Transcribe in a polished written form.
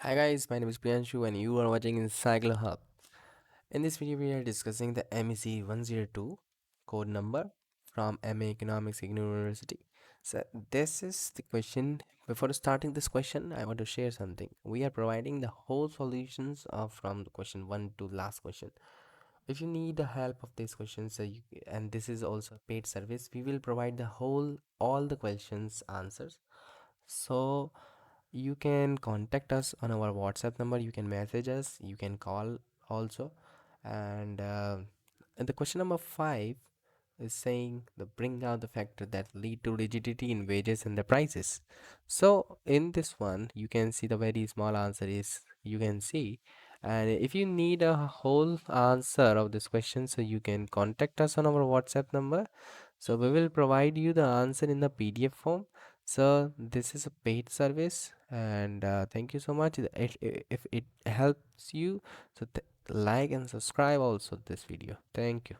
Hi guys, my name is Priyanshu and you are watching Encyclo Hub. In this video, we are discussing the MEC 102 code number from MA Economics IGNOU University. So this is the question. Before starting this question, I want to share something. We are providing the whole solutions from the question 1 to last question. If you need the help of these questions, and this is also a paid service, we will provide the whole all the questions answers. So you can contact us on our WhatsApp number, you can message us, you can call also. And the question number 5 is saying the bring out the factor that lead to rigidity in wages and the prices. So in this one you can see the very small answer is you can see. And if you need a whole answer of this question, so you can contact us on our WhatsApp number, so we will provide you the answer in the PDF form. So this is a paid service, and thank you so much. If it helps you, so like and subscribe also this video. Thank you.